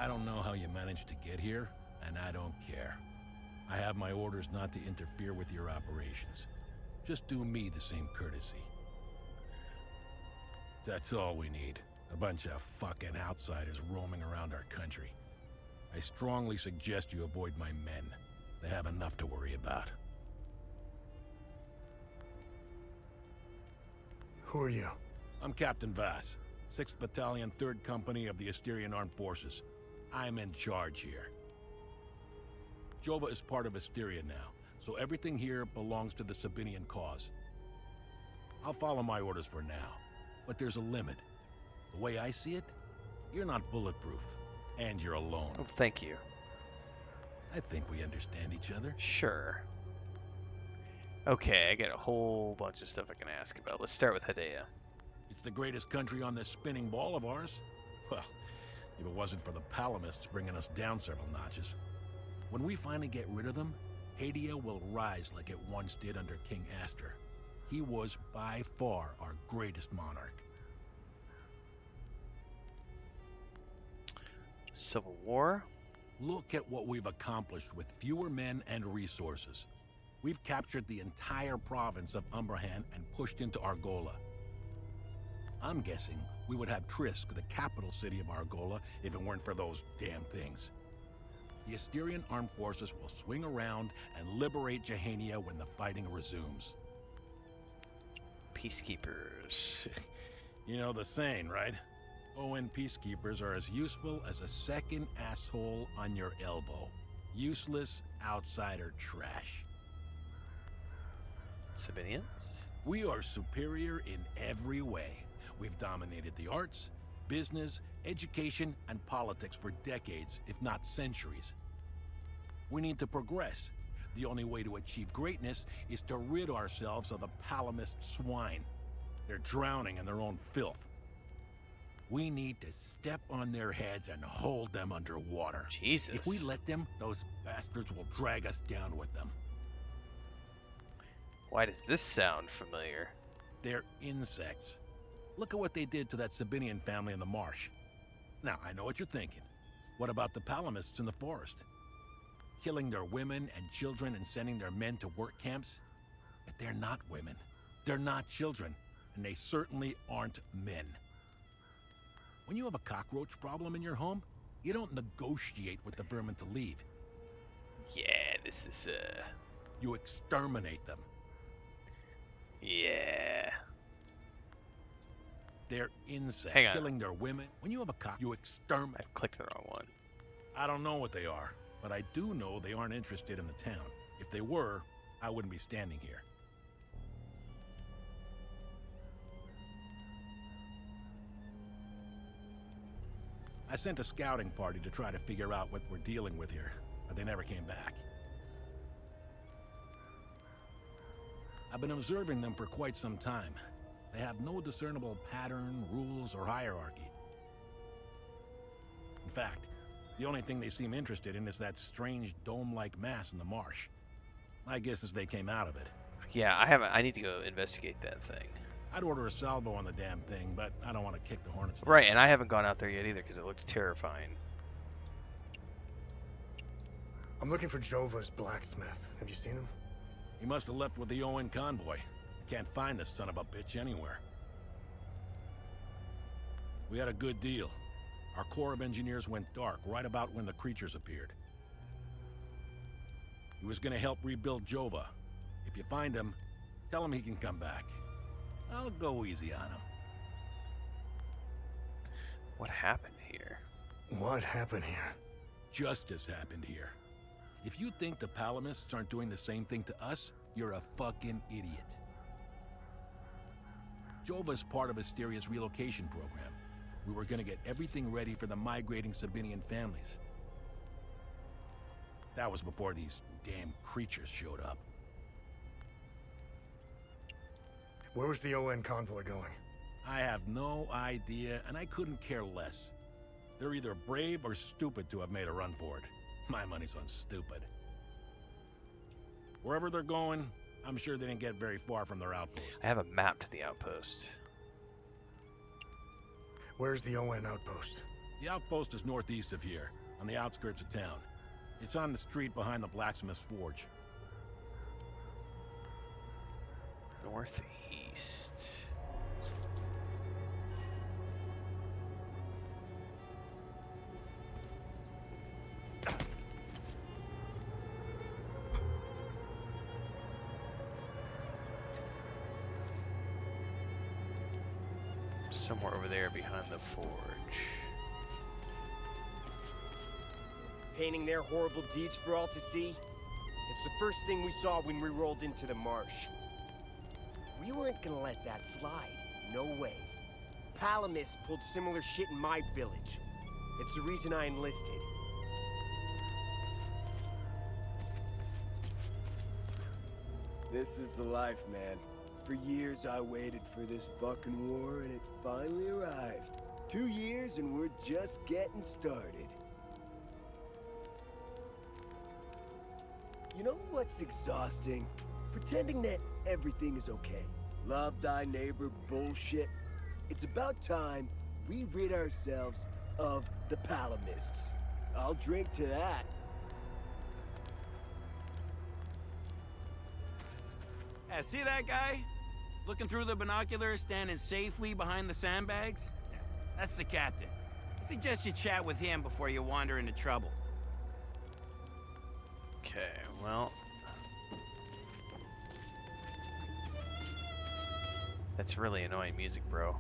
I don't know how you managed to get here, and I don't care. I have my orders not to interfere with your operations. Just do me the same courtesy. That's all we need. A bunch of fucking outsiders roaming around our country. I strongly suggest you avoid my men. They have enough to worry about. Who are you? I'm Captain Vass, 6th Battalion, 3rd Company of the Asterian Armed Forces. I'm in charge here. Jova is part of Asteria now, so everything here belongs to the Sabinian cause. I'll follow my orders for now, but there's a limit. The way I see it, you're not bulletproof, and you're alone. Oh, thank you. I think we understand each other. Sure. Okay, I got a whole bunch of stuff I can ask about. Let's start with Hedea. It's the greatest country on this spinning ball of ours. Well, if it wasn't for the Palamists bringing us down several notches. When we finally get rid of them, Hedea will rise like it once did under King Astor. He was by far our greatest monarch. Civil War? Look at what we've accomplished with fewer men and resources. We've captured the entire province of Umbrahan and pushed into Argola. I'm guessing we would have Trisk, the capital city of Argola, if it weren't for those damn things. The Asterian armed forces will swing around and liberate Jahania when the fighting resumes. Peacekeepers. You know the saying, right? ON peacekeepers are as useful as a second asshole on your elbow. Useless outsider trash. Sabinians? We are superior in every way. We've dominated the arts, business, education, and politics for decades, if not centuries. We need to progress. The only way to achieve greatness is to rid ourselves of the Palamist swine. They're drowning in their own filth. We need to step on their heads and hold them underwater. Jesus. If we let them, those bastards will drag us down with them. Why does this sound familiar? They're insects. Look at what they did to that Sabinian family in the marsh. Now, I know what you're thinking. What about the Palamists in the forest? Killing their women and children and sending their men to work camps? But they're not women. They're not children. And they certainly aren't men. When you have a cockroach problem in your home, you don't negotiate with the vermin to leave. Yeah, this is, You exterminate them. Yeah. They're insects. Hang on. Killing their women. When you have a cock, you exterminate. I've clicked the wrong one. I don't know what they are, but I do know they aren't interested in the town. If they were, I wouldn't be standing here. I sent a scouting party to try to figure out what we're dealing with here, but they never came back. I've been observing them for quite some time. They have no discernible pattern, rules, or hierarchy. In fact, the only thing they seem interested in is that strange dome-like mass in the marsh. My guess is they came out of it. Yeah, I need to go investigate that thing. I'd order a salvo on the damn thing, but I don't want to kick the hornet's nest. Right, and I haven't gone out there yet either because it looked terrifying. I'm looking for Jova's blacksmith. Have you seen him? He must have left with the ON convoy. I can't find this son of a bitch anywhere. We had a good deal. Our Corps of Engineers went dark right about when the creatures appeared. He was gonna help rebuild Jova. If you find him, tell him he can come back. I'll go easy on him. What happened here? What happened here? Justice happened here. If you think the Palamists aren't doing the same thing to us, you're a fucking idiot. Jova's part of Asteria's relocation program. We were gonna get everything ready for the migrating Sabinian families. That was before these damn creatures showed up. Where was the ON convoy going? I have no idea, and I couldn't care less. They're either brave or stupid to have made a run for it. My money's on stupid. Wherever they're going, I'm sure they didn't get very far from their outpost. I have a map to the outpost. Where's the ON outpost? The outpost is northeast of here, on the outskirts of town. It's on the street behind the blacksmith's forge. Northeast. Somewhere over there behind the forge. Painting their horrible deeds for all to see? It's the first thing we saw when we rolled into the marsh. We weren't gonna let that slide. No way. Palamis pulled similar shit in my village. It's the reason I enlisted. This is the life, man. For years I waited for this fucking war, and it finally arrived. 2 years and we're just getting started. You know what's exhausting? Pretending that everything is okay. Love thy neighbor bullshit. It's about time we rid ourselves of the Palamists. I'll drink to that. Yeah, see that guy? Looking through the binoculars, standing safely behind the sandbags? Yeah, that's the captain. I suggest you chat with him before you wander into trouble. Okay, well. That's really annoying music, bro.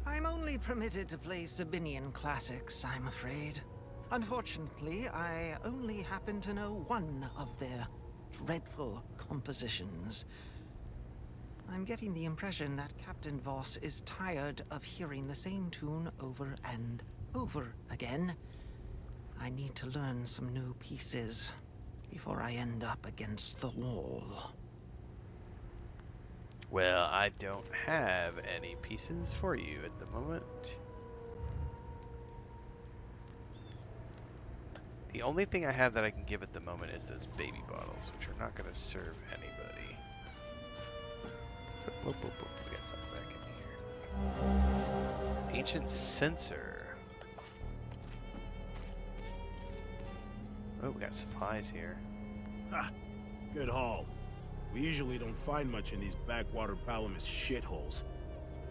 I'm only permitted to play Sabinian classics, I'm afraid. Unfortunately, I only happen to know one of their dreadful compositions. I'm getting the impression that Captain Voss is tired of hearing the same tune over and over again. I need to learn some new pieces before I end up against the wall. Well, I don't have any pieces for you at the moment. The only thing I have that I can give at the moment is those baby bottles, which are not going to serve anybody. Whoop, whoop, whoop. We got something back in here. Ancient censer. Oh, we got supplies here. Ha! Good haul. We usually don't find much in these backwater Palamis shitholes.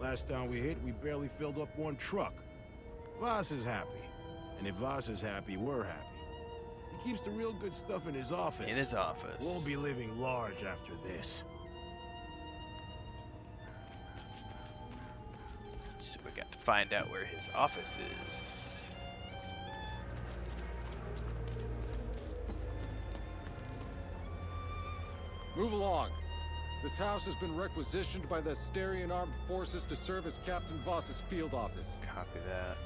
Last time we hit, we barely filled up one truck. Voss is happy. And if Voss is happy, we're happy. He keeps the real good stuff in his office. In his office. We'll be living large after this. So we got to find out where his office is. Move along. This house has been requisitioned by the Asterian Armed Forces to serve as Captain Voss's field office. Copy that.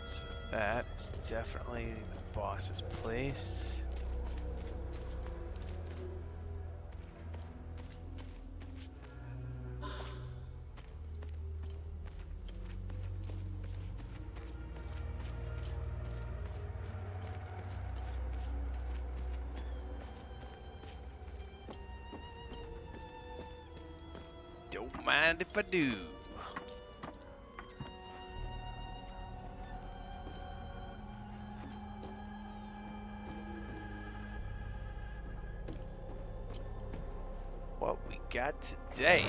So that is definitely the boss's place. Don't mind if I do. What we got today?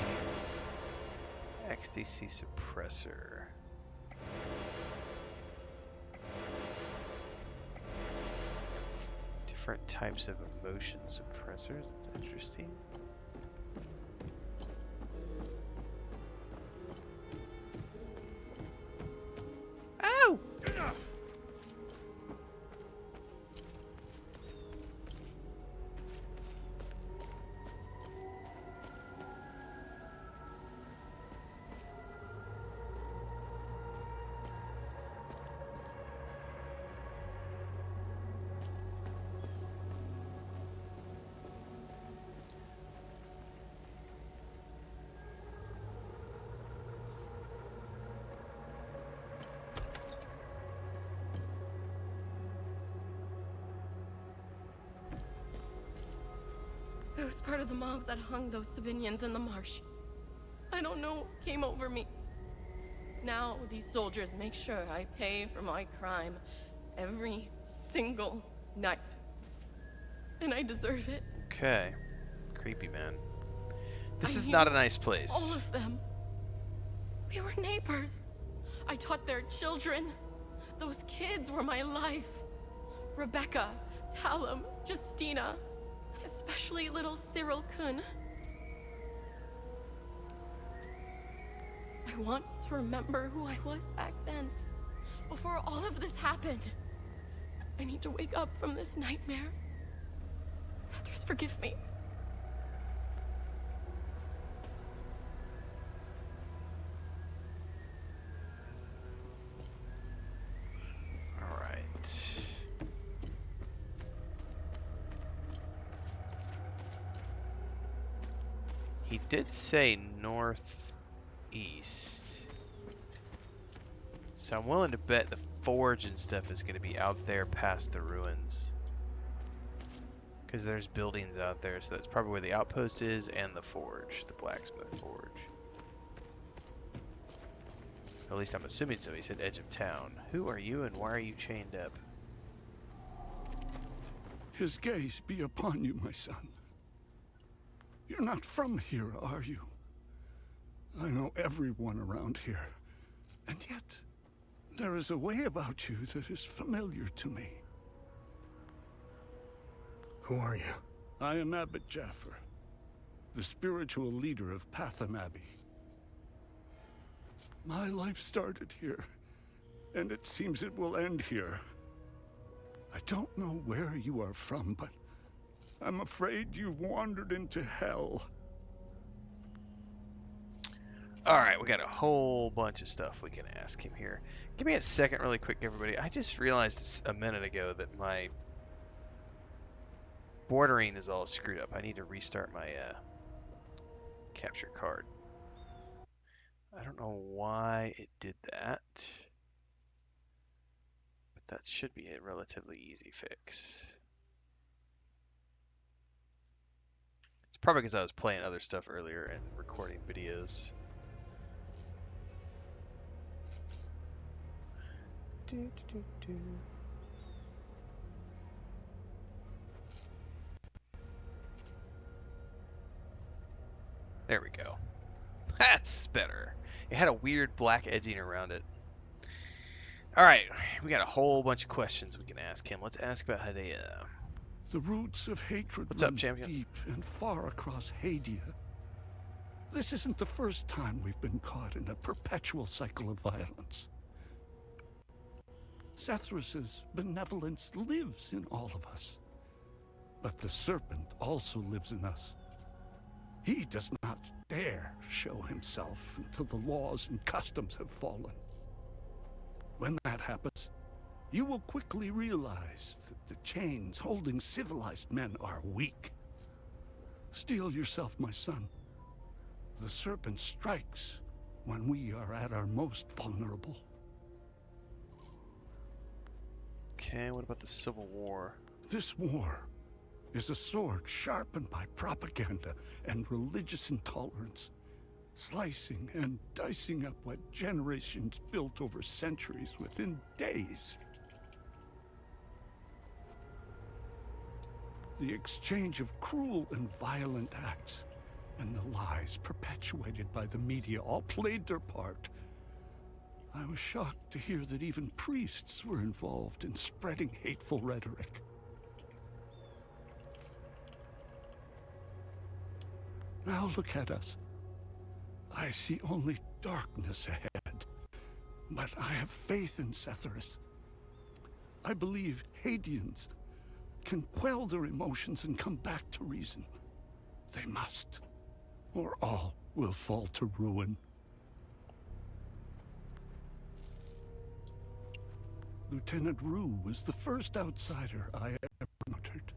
XDC suppressor. Different types of emotion suppressors. That's interesting. Ow! I was part of the mob that hung those Sabinians in the marsh. I don't know what came over me. Now these soldiers make sure I pay for my crime every single night. And I deserve it. Okay. Creepy, man. This I is knew not a nice all place. of them. We were neighbors. I taught their children. Those kids were my life. Rebecca, Talum, Justina, especially little Cyril Kun. I want to remember who I was back then, before all of this happened. I need to wake up from this nightmare. Sethers, forgive me. All right. He did say northeast. So I'm willing to bet the forge and stuff is going to be out there past the ruins. Because there's buildings out there, so that's probably where the outpost is and the forge, the blacksmith forge. At least I'm assuming so. He said edge of town. Who are you and why are you chained up? His gaze be upon you, my son. You're not from here, are you? I know everyone around here, and yet there is a way about you that is familiar to me. Who are you? I am Abbot Jaffer, the spiritual leader of Patham Abbey. My life started here, and it seems it will end here. I don't know where you are from, but I'm afraid you've wandered into hell. Alright, we got a whole bunch of stuff we can ask him here. Give me a second really quick, everybody. I just realized a minute ago that my bordering is all screwed up. I need to restart my capture card. I don't know why it did that, but that should be a relatively easy fix. It's probably because I was playing other stuff earlier and recording videos. There we go. That's better. It had a weird black edging around it. Alright, we got a whole bunch of questions we can ask him. Let's ask about Hedaya. The roots of hatred What's up, run champion? deep and far across Hadia. This isn't the first time we've been caught in a perpetual cycle of violence. Sethrus's benevolence lives in all of us. But the serpent also lives in us. He does not dare show himself until the laws and customs have fallen. When that happens, you will quickly realize that the chains holding civilized men are weak. Steel yourself, my son. The serpent strikes when we are at our most vulnerable. Okay, what about the Civil War? This war is a sword sharpened by propaganda and religious intolerance, slicing and dicing up what generations built over centuries within days. The exchange of cruel and violent acts and the lies perpetuated by the media all played their part. I was shocked to hear that even priests were involved in spreading hateful rhetoric. Now look at us. I see only darkness ahead, but I have faith in Sethrus. I believe Hadians can quell their emotions and come back to reason. They must, or all will fall to ruin. Lieutenant Rue was the first outsider I ever encountered.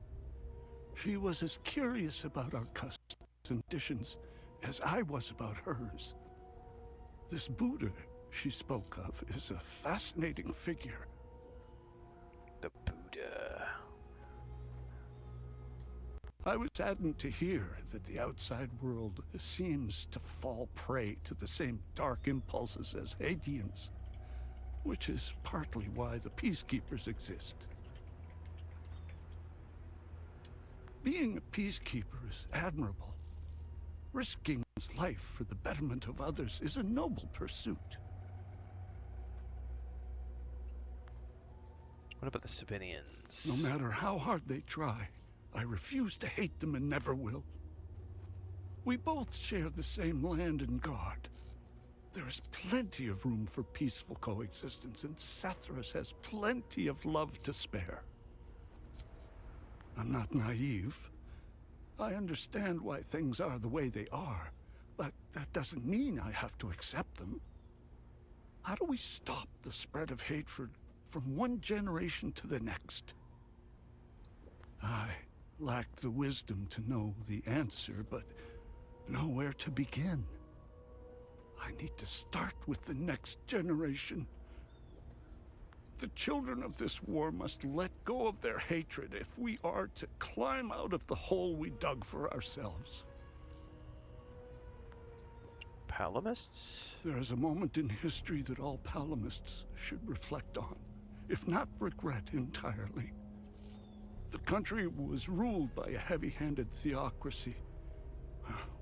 She was as curious about our customs and traditions as I was about hers. This Buddha she spoke of is a fascinating figure. The Buddha. I was saddened to hear that the outside world seems to fall prey to the same dark impulses as Haitians, which is partly why the peacekeepers exist. Being a peacekeeper is admirable. Risking one's life for the betterment of others is a noble pursuit. What about the Sabinians? No matter how hard they try, I refuse to hate them and never will. We both share the same land and god. There is plenty of room for peaceful coexistence, and Sethras has plenty of love to spare. I'm not naive. I understand why things are the way they are, but that doesn't mean I have to accept them. How do we stop the spread of hatred from one generation to the next? I lack the wisdom to know the answer, but know where to begin. I need to start with the next generation. The children of this war must let go of their hatred if we are to climb out of the hole we dug for ourselves. Palamists? There is a moment in history that all Palamists should reflect on, if not regret entirely. The country was ruled by a heavy-handed theocracy,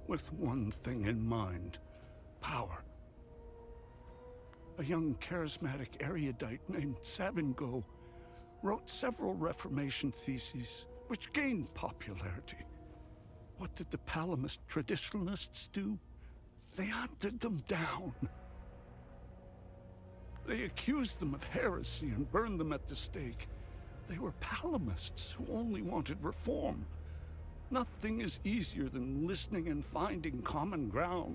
with one thing in mind: power. A young charismatic erudite named Savingo wrote several Reformation theses, which gained popularity. What did the Palamist traditionalists do? They hunted them down. They accused them of heresy and burned them at the stake. They were Palamists who only wanted reform. Nothing is easier than listening and finding common ground.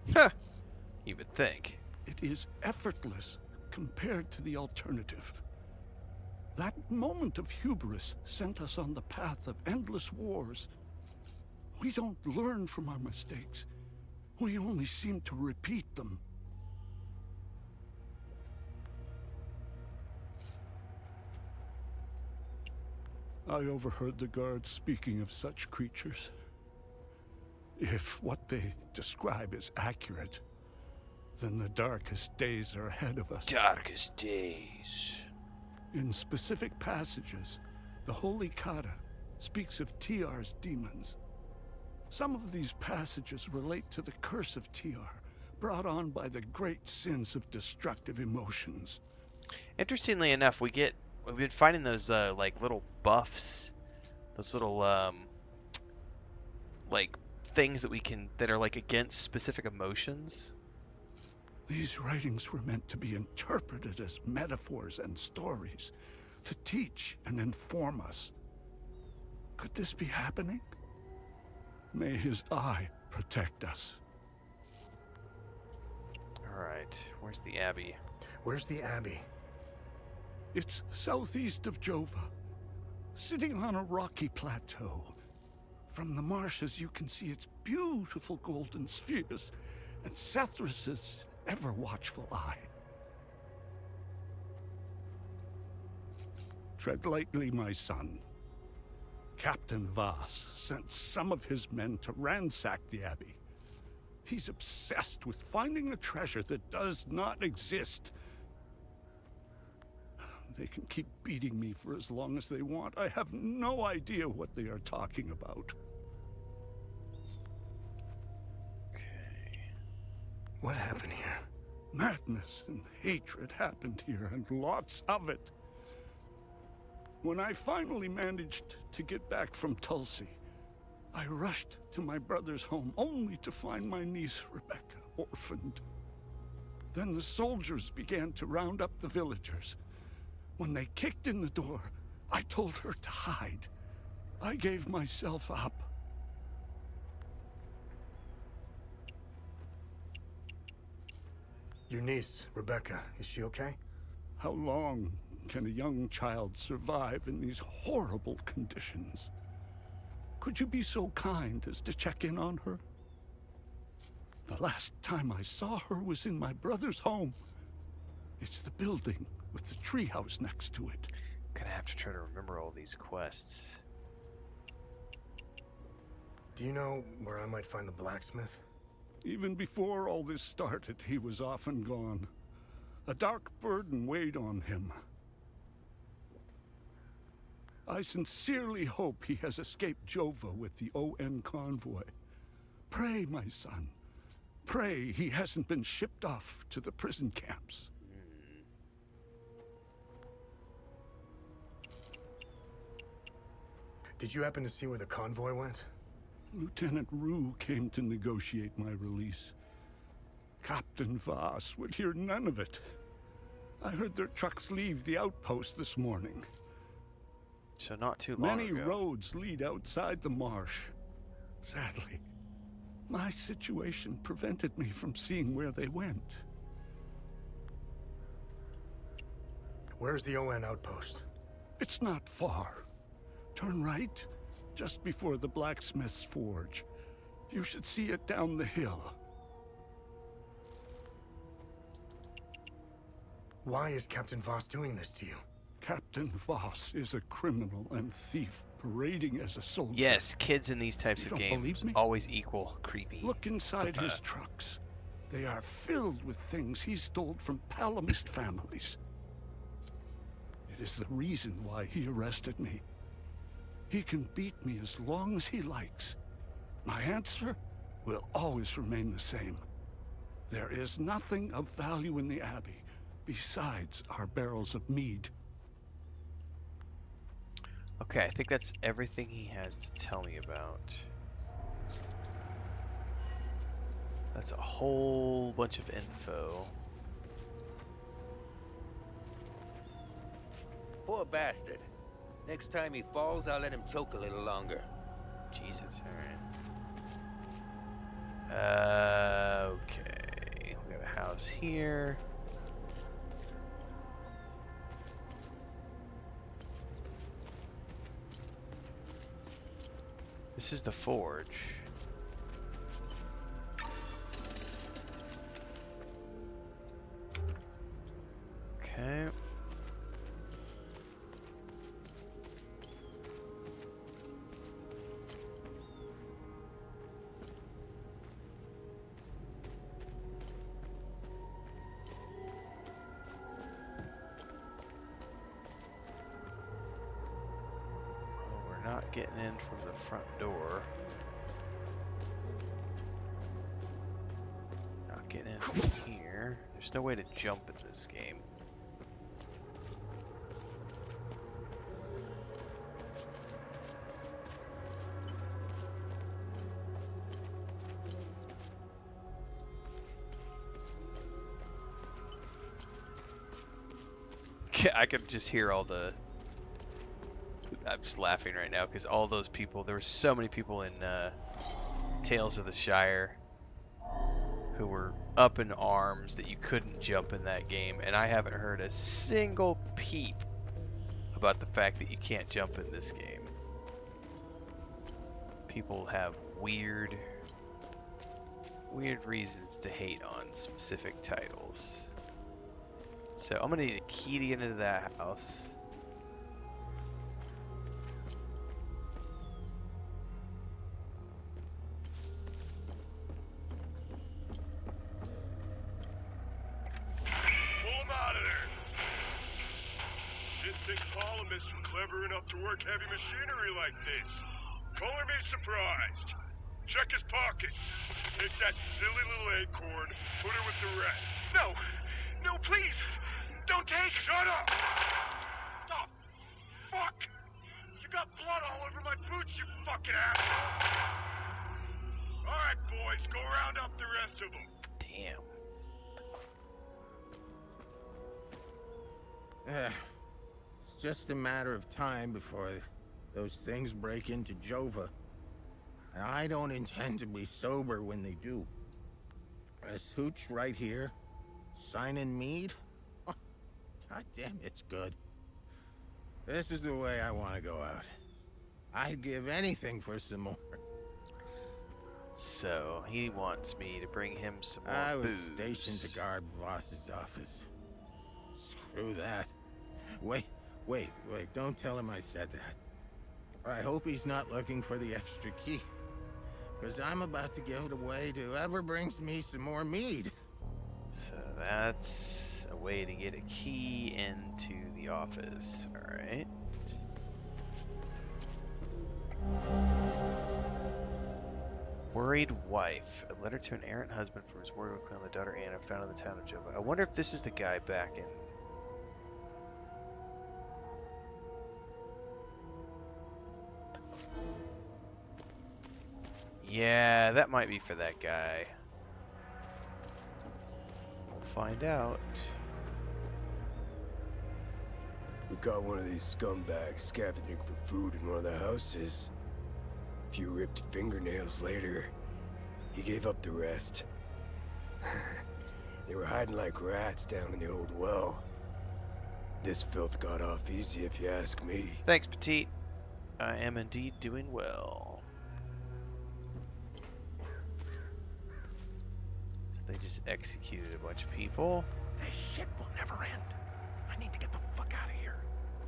You would think. It is effortless compared to the alternative. That moment of hubris sent us on the path of endless wars. We don't learn from our mistakes. We only seem to repeat them. I overheard the guards speaking of such creatures. If what they describe is accurate, then the darkest days are ahead of us. Darkest days. In specific passages, the Holy Kata speaks of TR's demons. Some of these passages relate to the curse of TR, brought on by the great sins of destructive emotions. Interestingly enough, we've been finding those like little buffs, those little like things that are like against specific emotions. These writings were meant to be interpreted as metaphors and stories, to teach and inform us. Could this be happening? May his eye protect us. Alright, where's the Abbey? Where's the Abbey? It's southeast of Jova, sitting on a rocky plateau. From the marshes you can see its beautiful golden spheres and Sethras's ever-watchful eye. Tread lightly, my son. Captain Voss sent some of his men to ransack the Abbey. He's obsessed with finding a treasure that does not exist. They can keep beating me for as long as they want. I have no idea what they are talking about. What happened here? Madness and hatred happened here, and lots of it. When I finally managed to get back from Tulsi, I rushed to my brother's home, only to find my niece, Rebecca, orphaned. Then the soldiers began to round up the villagers. When they kicked in the door, I told her to hide. I gave myself up. Your niece, Rebecca, is she okay? How long can a young child survive in these horrible conditions? Could you be so kind as to check in on her? The last time I saw her was in my brother's home. It's the building with the treehouse next to it. Gonna have to try to remember all these quests. Do you know where I might find the blacksmith? Even before all this started, he was off and gone. A dark burden weighed on him. I sincerely hope he has escaped Jova with the ON convoy. Pray, my son. Pray he hasn't been shipped off to the prison camps. Did you happen to see where the convoy went? Lieutenant Rue came to negotiate my release. Captain Voss would hear none of it. I heard their trucks leave the outpost this morning. So not too long Many ago. roads lead outside the marsh. Sadly, my situation prevented me from seeing where they went. Where's the ON outpost? It's not far. Turn right, just before the blacksmith's forge. You should see it down the hill. Why is Captain Voss doing this to you? Captain Voss is a criminal and thief parading as a soldier. Yes, kids in these types You of don't games believe me? always equal creepy. Look inside his trucks. They are filled with things he stole from Palamist families. It is the reason why he arrested me. He can beat me as long as he likes. My answer will always remain the same. There is nothing of value in the Abbey besides our barrels of mead. Okay, I think that's everything he has to tell me about. That's a whole bunch of info. Poor bastard. Next time he falls, I'll let him choke a little longer. Jesus, alright. Okay. We have a house here. This is the forge. Okay. Not getting in from the front door. Not getting in from here. There's no way to jump in this game. I could just hear all the... I'm just laughing right now because all those people, there were so many people in Tales of the Shire who were up in arms that you couldn't jump in that game, and I haven't heard a single peep about the fact that you can't jump in this game. People have weird reasons to hate on specific titles. So I'm gonna need a key to get into that house. Clever enough to work heavy machinery like this. Color me surprised. Check his pockets. Take that silly little acorn, put her with the rest. No! No, please! Don't take... Shut up! Oh, fuck! You got blood all over my boots, you fucking asshole! Alright, boys, go round up the rest of them. Damn. It's just a matter of time before those things break into Jova. And I don't intend to be sober when they do. This hooch right here, signing mead? Oh, God damn, it's good. This is the way I want to go out. I'd give anything for some more. So, he wants me to bring him some more I was booze. stationed to guard Voss's office. Screw that. Wait, don't tell him I said that. I hope he's not looking for the extra key. because I'm about to give it away to whoever brings me some more mead. So that's a way to get a key into the office. Alright. Worried wife. A letter to an errant husband from his worried wife on the daughter Anna found in the town of Jova. I wonder if this is the guy back in... Yeah, that might be for that guy. We'll find out. We caught one of these scumbags scavenging for food in one of the houses. A few ripped fingernails later, he gave up the rest. They were hiding like rats down in the old well. This filth got off easy if you ask me. Thanks, Petite. I am indeed doing well. So they just executed a bunch of people. This shit will never end. I need to get the fuck out of here.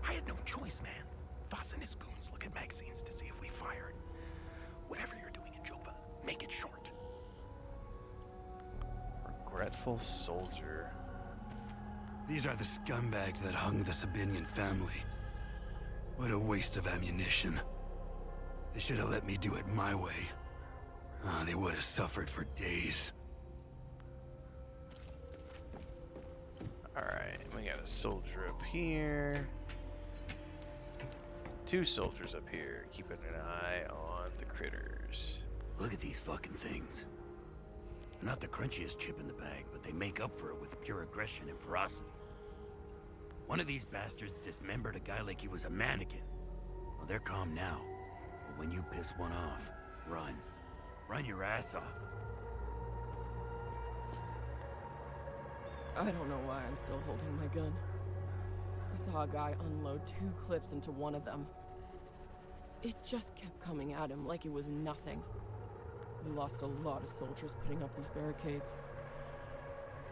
I had no choice, man. Voss and his goons look at magazines to see if we fired. Whatever you're doing in Jova, make it short. Regretful soldier. These are the scumbags that hung the Sabinian family. What a waste of ammunition. They should have let me do it my way. They would have suffered for days. Alright, we got a soldier up here. 2 soldiers up here, keeping an eye on the critters. Look at these fucking things. They're not the crunchiest chip in the bag, but they make up for it with pure aggression and ferocity. One of these bastards dismembered a guy like he was a mannequin. Well, they're calm now. But when you piss one off, run. Run your ass off. I don't know why I'm still holding my gun. I saw a guy unload 2 clips into one of them. It just kept coming at him like it was nothing. We lost a lot of soldiers putting up these barricades.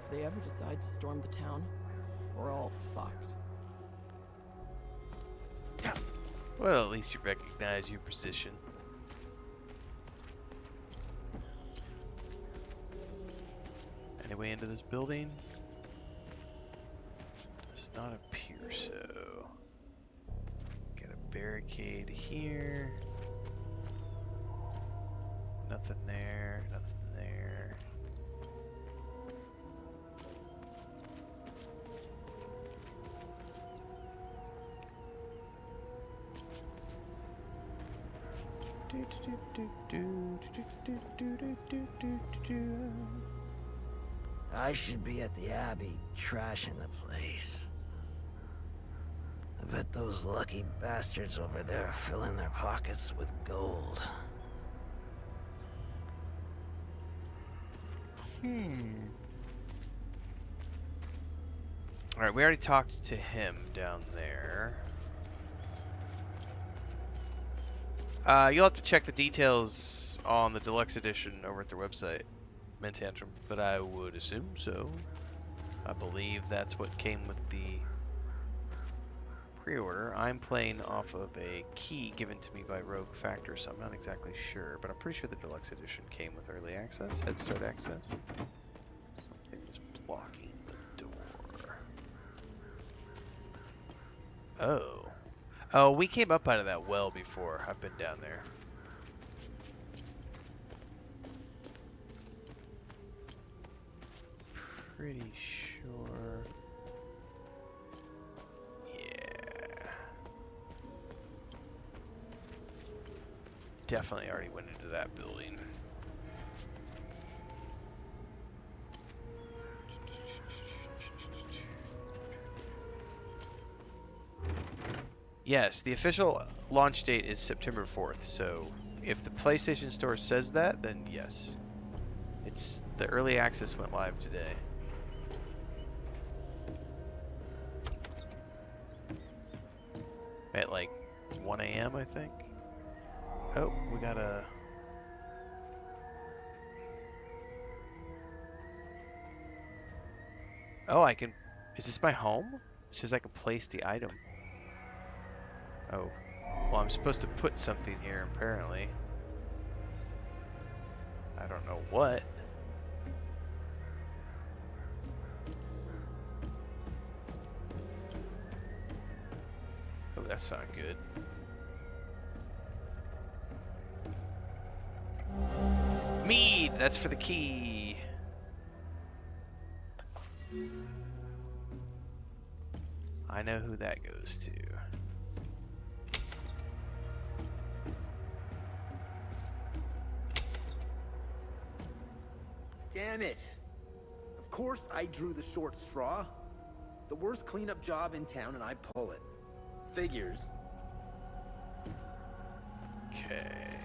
If they ever decide to storm the town, we're all fucked. Well, at least you recognize your position. Any way into this building? Does not appear so. Got a barricade here. Nothing there, nothing there. I should be at the Abbey, trashing the place. I bet those lucky bastards over there are filling their pockets with gold. Alright, we already talked to him down there. You'll have to check the details on the deluxe edition over at their website, Mentantrum, but I would assume so. I believe that's what came with the pre-order. I'm playing off of a key given to me by Rogue Factor, so I'm not exactly sure, but I'm pretty sure the deluxe edition came with early access, Head Start access. Something was blocking the door. Oh. Oh, we came up out of that well before. I've been down there. Pretty sure. Yeah. Definitely already went into that building. Yes, the official launch date is September 4th, so if the PlayStation Store says that, then yes. It's the early access went live today. At like 1 a.m. I think. Oh, we got a... Oh, I can... Is this my home? It says I can place the item. Oh. Well, I'm supposed to put something here, apparently. I don't know what. Oh, that's not good. Mead! That's for the key. I know who that goes to. Damn it. Of course I drew the short straw. The worst cleanup job in town and I pull it. Figures. Okay.